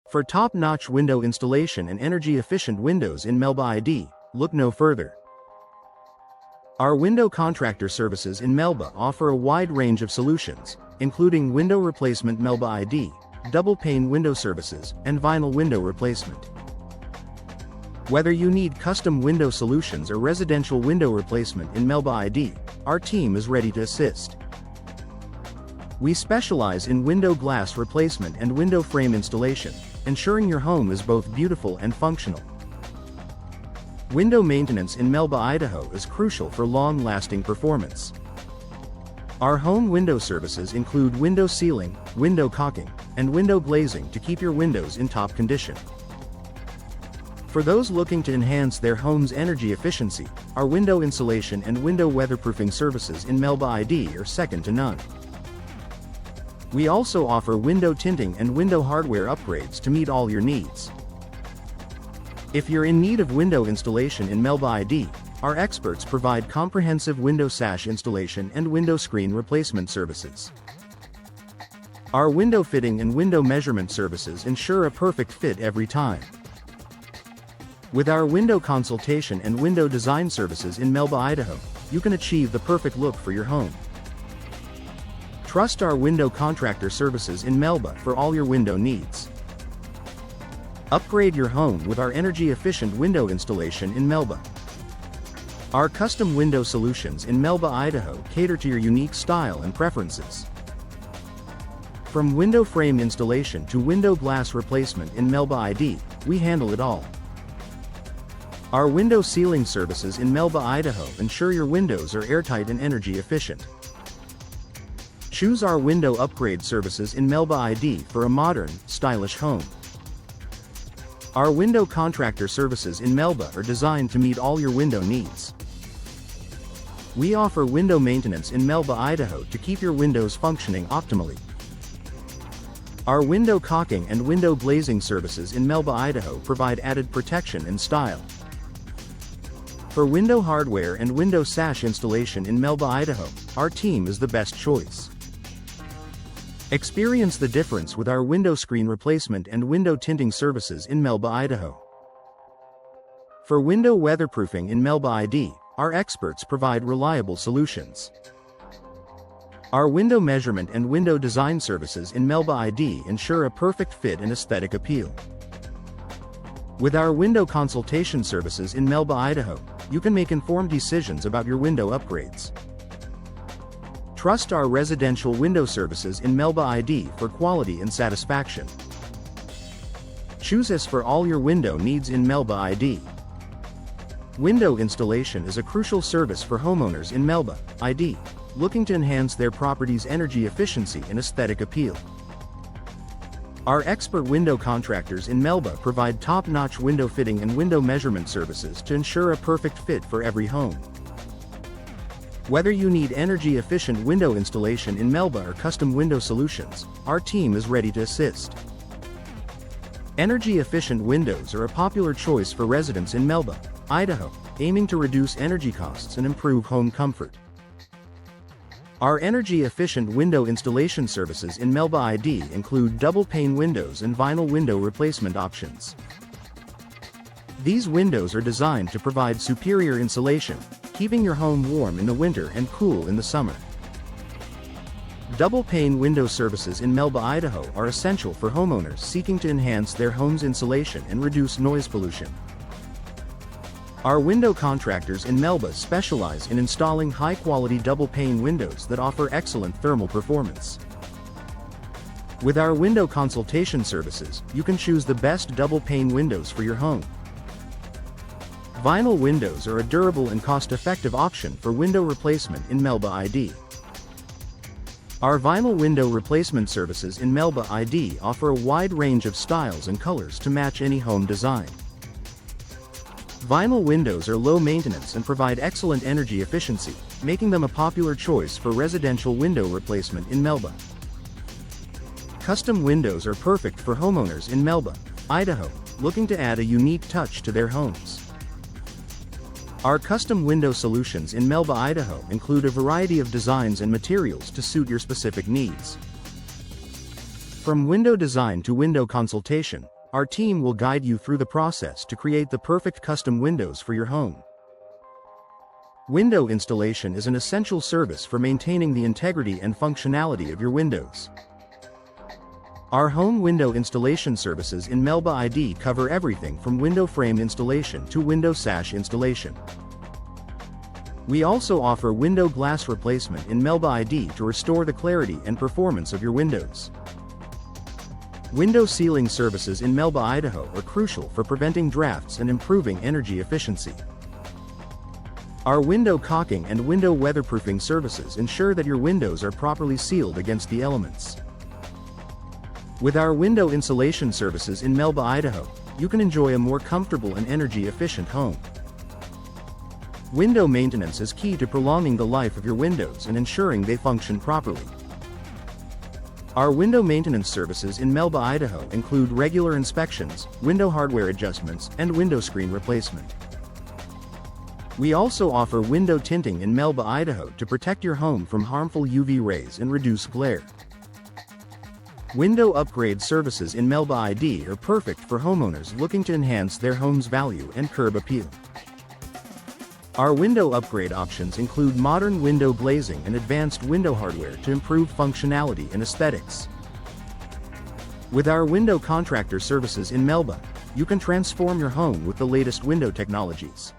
For top-notch window installation and energy-efficient windows in Melba ID, look no further. Our window contractor services in Melba offer a wide range of solutions, including window replacement Melba ID, double-pane window services, and vinyl window replacement. Whether you need custom window solutions or residential window replacement in Melba ID, our team is ready to assist. We specialize in window glass replacement and window frame installation, ensuring your home is both beautiful and functional. Window maintenance in Melba, Idaho is crucial for long-lasting performance. Our home window services include window sealing, window caulking, and window glazing to keep your windows in top condition. For those looking to enhance their home's energy efficiency, our window insulation and window weatherproofing services in Melba ID are second to none. We also offer window tinting and window hardware upgrades to meet all your needs. If you're in need of window installation in Melba ID, our experts provide comprehensive window sash installation and window screen replacement services. Our window fitting and window measurement services ensure a perfect fit every time. With our window consultation and window design services in Melba, Idaho, you can achieve the perfect look for your home. Trust our window contractor services in Melba for all your window needs. Upgrade your home with our energy-efficient window installation in Melba. Our custom window solutions in Melba, Idaho cater to your unique style and preferences. From window frame installation to window glass replacement in Melba ID, we handle it all. Our window sealing services in Melba, Idaho ensure your windows are airtight and energy efficient. Choose our window upgrade services in Melba ID for a modern, stylish home. Our window contractor services in Melba are designed to meet all your window needs. We offer window maintenance in Melba, Idaho to keep your windows functioning optimally. Our window caulking and window glazing services in Melba, Idaho provide added protection and style. For window hardware and window sash installation in Melba, Idaho, our team is the best choice. Experience the difference with our window screen replacement and window tinting services in Melba, Idaho. For window weatherproofing in Melba ID, our experts provide reliable solutions. Our window measurement and window design services in Melba ID ensure a perfect fit and aesthetic appeal. With our window consultation services in Melba, Idaho, you can make informed decisions about your window upgrades. Trust our residential window services in Melba ID for quality and satisfaction. Choose us for all your window needs in Melba ID. Window installation is a crucial service for homeowners in Melba ID, looking to enhance their property's energy efficiency and aesthetic appeal. Our expert window contractors in Melba provide top-notch window fitting and window measurement services to ensure a perfect fit for every home. Whether you need energy-efficient window installation in Melba or custom window solutions, our team is ready to assist. Energy-efficient windows are a popular choice for residents in Melba, Idaho, aiming to reduce energy costs and improve home comfort. Our energy-efficient window installation services in Melba ID include double-pane windows and vinyl window replacement options. These windows are designed to provide superior insulation, keeping your home warm in the winter and cool in the summer. Double-pane window services in Melba, Idaho are essential for homeowners seeking to enhance their home's insulation and reduce noise pollution. Our window contractors in Melba specialize in installing high-quality double-pane windows that offer excellent thermal performance. With our window consultation services, you can choose the best double-pane windows for your home. Vinyl windows are a durable and cost-effective option for window replacement in Melba ID. Our vinyl window replacement services in Melba ID offer a wide range of styles and colors to match any home design. Vinyl windows are low maintenance and provide excellent energy efficiency, making them a popular choice for residential window replacement in Melba. Custom windows are perfect for homeowners in Melba, Idaho, looking to add a unique touch to their homes. Our custom window solutions in Melba, Idaho include a variety of designs and materials to suit your specific needs. From window design to window consultation, Our team will guide you through the process to create the perfect custom windows for your home. Window installation is an essential service for maintaining the integrity and functionality of your windows. Our home window installation services in Melba ID cover everything from window frame installation to window sash installation. We also offer window glass replacement in Melba ID to restore the clarity and performance of your windows. Window sealing services in Melba, Idaho are crucial for preventing drafts and improving energy efficiency. Our window caulking and window weatherproofing services ensure that your windows are properly sealed against the elements. With our window insulation services in Melba, Idaho, you can enjoy a more comfortable and energy-efficient home. Window maintenance is key to prolonging the life of your windows and ensuring they function properly. Our window maintenance services in Melba, Idaho include regular inspections, window hardware adjustments, and window screen replacement. We also offer window tinting in Melba, Idaho to protect your home from harmful UV rays and reduce glare. Window upgrade services in Melba ID are perfect for homeowners looking to enhance their home's value and curb appeal. Our window upgrade options include modern window glazing and advanced window hardware to improve functionality and aesthetics. With our window contractor services in Melba, you can transform your home with the latest window technologies.